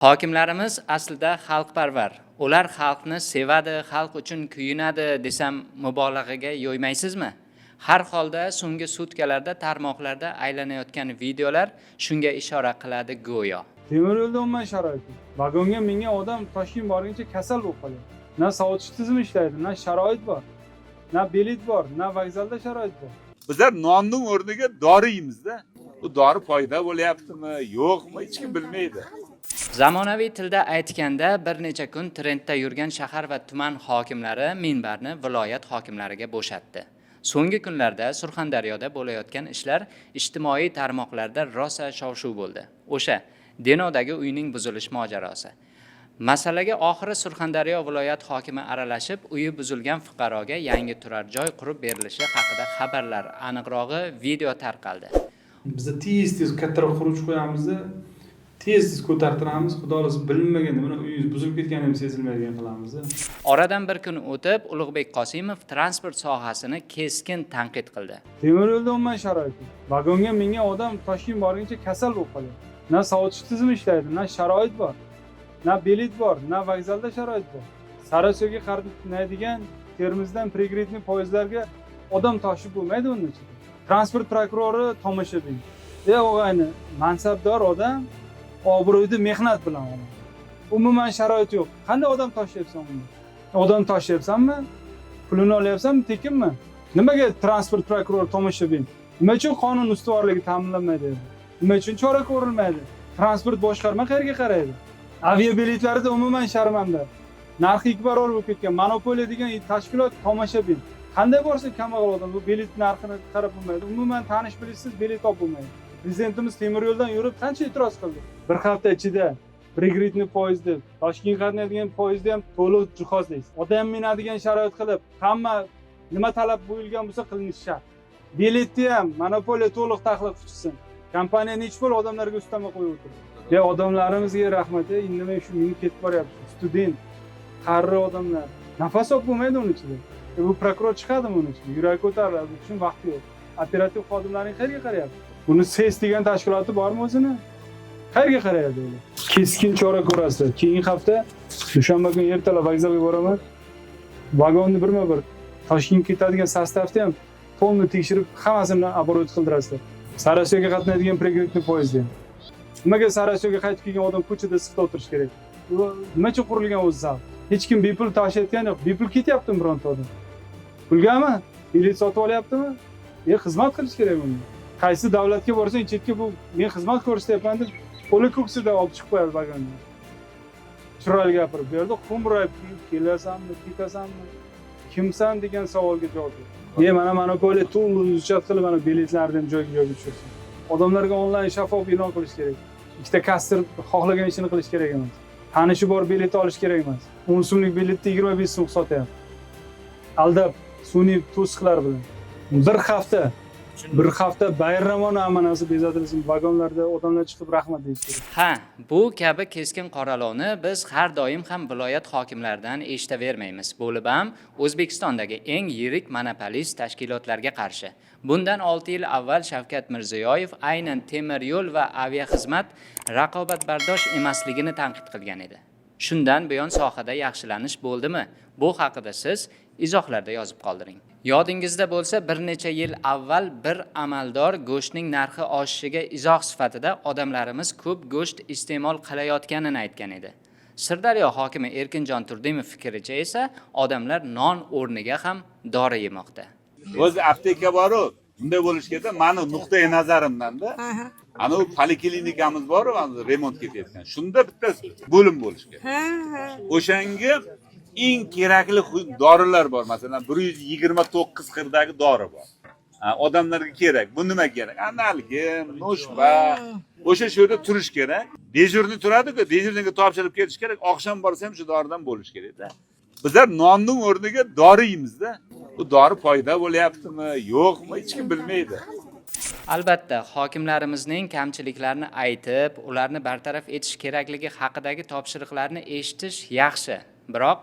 Hokimlarimiz aslida xalqparvar. Ular xalqni sevadi, xalq uchun kuyunadi desam mubolag'aga yo'ymaysizmi? Har holda so'nggi sutkalarda tarmoqlarda aylanayotgan videolar shunga ishora qiladi go'yo. Temir yo'lda umuman sharoit yo'q. Vagonga mingan odam Toshkent borguncha kasal bo'lib qoladi. Na sovutish tizimi ishlaydi, na sharoit bor, na bilet bor, na vokzalda sharoit bor. Bizlar nonning o'rniga dori yeymizda. Bu dori foyda bo'lyaptimi, yo'qmi, hech kim bilmaydi. Zamonaviy tilda aytganda bir necha kun trendda yurgan shahar va tuman hokimlari minbarni viloyat hokimlariga bo'shatdi. So'nggi kunlarda Surxondaryoda bo'layotgan ishlar ijtimoiy tarmoqlarda rosa shov-shuv bo'ldi. O'sha Denodagi uyning buzilish mojarosi. Masalaga oxiri Surxondaryo viloyat hokimi aralashib, uyi buzilgan fuqaroga yangi turar joy qurib berilishi haqida xabarlar, aniqrog'i video tarqaldi. Biz tez kattaroq quruvchi qo'yamiz-da, tez ko'tartiramiz, xudo xohlasa bilinmaganda mana uyingiz buzilib ketgani ham sezilmaydigan qilamiz-da. Oradan bir kun o'tib, Ulug'bek Qosimov transport sohasini keskin tanqid qildi. Temir yo'lda umuman sharoit yo'q. Vagonga mingan odam Toshkent borguncha kasal bo'lib qoladi. Na sovutish tizimi ishlaydi, na sharoit bor, na bilet bor, na vokzalda sharoit bor. Sarasoga qatnaydigan Termizdan prigredniy poyezdlarga odam toshib bo'lmaydi unda ichida. Transport prokurori tomoshabin. O'g'ayni, mansabdor odam obro'yda mehnat bilan oladi. Umuman sharoit yo'q. Qanday odam toshyapsan uni? Odam toshyapsanmi? Pulini olyapsanmi, tekinmi? Nimaga transport prokurori tomoshabin? Nima uchun qonun ustuvorligi ta'minlanmaydi? Nima uchun chora ko'rilmaydi? Transport boshqarma qayerga qaraydi? Aviabiletlarida umuman sharmanda. Narxi 2 barobar bo'lib ketgan. Monopoliya degan tashkilot tomoshabin. Qanday borsa kambag'al odam bu bilet narxini qarab bo'lmaydi. Umuman tanish bilishsiz bilet olib bo'lmaydi. Prezidentimiz temir yo'ldan yurib qancha e'tiroz qildi. Bir hafta ichida prigredniy poyezdda, Toshkentga qatnaydigan poyezdda ham to'liq jihozlaysiz. Odam minadigan sharoit qilib, hamma nima talab qo'yilgan bo'lsa qilinishi shart. Biletni ham monopoliya to'liq tahlil qilsin. Kompaniya necha pul odamlarga ustama qo'yib o'tirdi. Odamlarimizga rahmat, indamay shu minib ketib boryapti. Student, qari odamlar. Nafas olib bo'lmaydi uning ichida. Bu prokuror chiqadimi uning ichida? Yuragi ko'tariladi, bu uchun vaqt yo'q. Operativ xodimlarning qayerga qarayapti? Buni SES degan tashkiloti bormi o'zini? Qayerga qarayadi ular? Keskin chora ko'rasiz. Keyingi hafta dushanba kuni ertalab vokzalga boraman. Vagonni birma-bir Toshkentga ketadigan sostavni ham polni tekshirib, hammasini оборот qildirasizlar. Sarasoga qatnaydigan prigredniy poyezdda. Nimaga Sarasoga qaytib kelgan odam ko'chada issiqda o'tirish kerak? Nima uchun qurilgan o'zi zal? Hech kim bepul tashiyotgan yo'q. Bepul ketyaptimi bironta odam? Pulgami? Bilet sotib olyaptimi? Xizmat qilish kerak bunga. Qaysi davlatga borsang, chetga bu men xizmat ko'rsatyapman deb qo'li ko'ksida olib chiqib qo'yadi vagonga. Chiroyli gapirib, bu yerda xumrayib kelasanmi, ketasanmi? Kimsan degan savolga javob ber. Mana monopoliya to'liq uzchat qilib mana biletlarni ham joyga tushirsin. Odamlarga onlayn shaffof e'lon qilish kerak. Ikkita kasser xohlagan ishini qilish kerak emas. Tanishi bor bilet olish kerak emas. 10 so'mlik biletni 25 so'm sotyapti. Aldab sun'iy to'siqlar bilan. Bir hafta bayramona amanasi bezatilsin, vagonlarda odamlar chiqib rahmat deyish kerak. Ha, bu kabi keskin qoralovni biz har doim ham viloyat hokimlaridan eshitavermaymiz. Bo'lib ham O'zbekistondagi eng yirik monopolist tashkilotlarga qarshi. Bundan 6 yil avval Shavkat Mirziyoyev aynan temir yo'l va aviaxizmat raqobatbardosh emasligini tanqid qilgan edi. Shundan buyon sohada yaxshilanish bo'ldimi? Bu haqida siz izohlarda yozib qoldiring. Yodingizda bo'lsa, bir necha yil avval bir amaldor go'shtning narxi oshishiga izoh sifatida odamlarimiz ko'p go'sht iste'mol qilayotganini aytgan edi. Sirdaryo hokimi Erkinjon Turdimov fikricha esa odamlar non o'rniga ham dori yemoqda. O'z apteka bor-ku, bunday bo'lish kerak. Meni nuqtai nazarimdan-da. Ana u poliklinikamiz bor-ku, remont ketayotgan. Shunda bitta bo'lim bo'lish kerak. O'shanga eng kerakli dorilar bor. Masalan, 129 xirdagi dori bor. Odamlarga kerak. Bu nima kerak? Analgin, noshba. O'sha yerda turish kerak. Dejurni turadi-ku, dejurniga topshirib ketish kerak. Oqshom borsa ham shu doridan bo'lish kerak-da. Bizlar nonning o'rniga dori yeymiz-da. Bu dori foyda bo'lyaptimi, yo'qmi, hech kim bilmaydi. Albatta, hokimlarimizning kamchiliklarini aytib, ularni bartaraf etish kerakligi haqidagi topshiriqlarni eshitish yaxshi. Biroq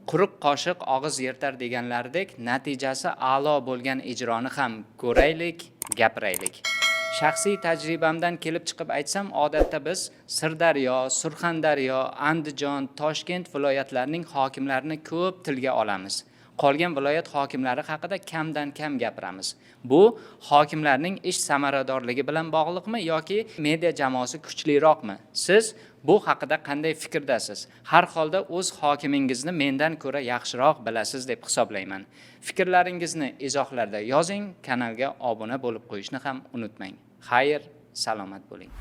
quruq qoshiq og'iz yirtar deganlaridek natijasi a'lo bo'lgan ijroni ham ko'raylik, gapiraylik. Shaxsiy tajribamdan kelib chiqib aytsam, odatda biz Sirdaryo, Surxondaryo, Andijon, Toshkent viloyatlarining hokimlarini ko'p tilga olamiz. Qolgan viloyat hokimlari haqida kamdan kam gapiramiz. Bu hokimlarning ish samaradorligi bilan bog'liqmi yoki media jamoasi kuchliroqmi? Siz bu haqida qanday fikrdasiz? Har holda o'z hokimingizni mendan ko'ra yaxshiroq bilasiz deb hisoblayman. Fikrlaringizni izohlarda yozing, kanalga obuna bo'lib qo'yishni ham unutmang. Xayr, salomat bo'ling.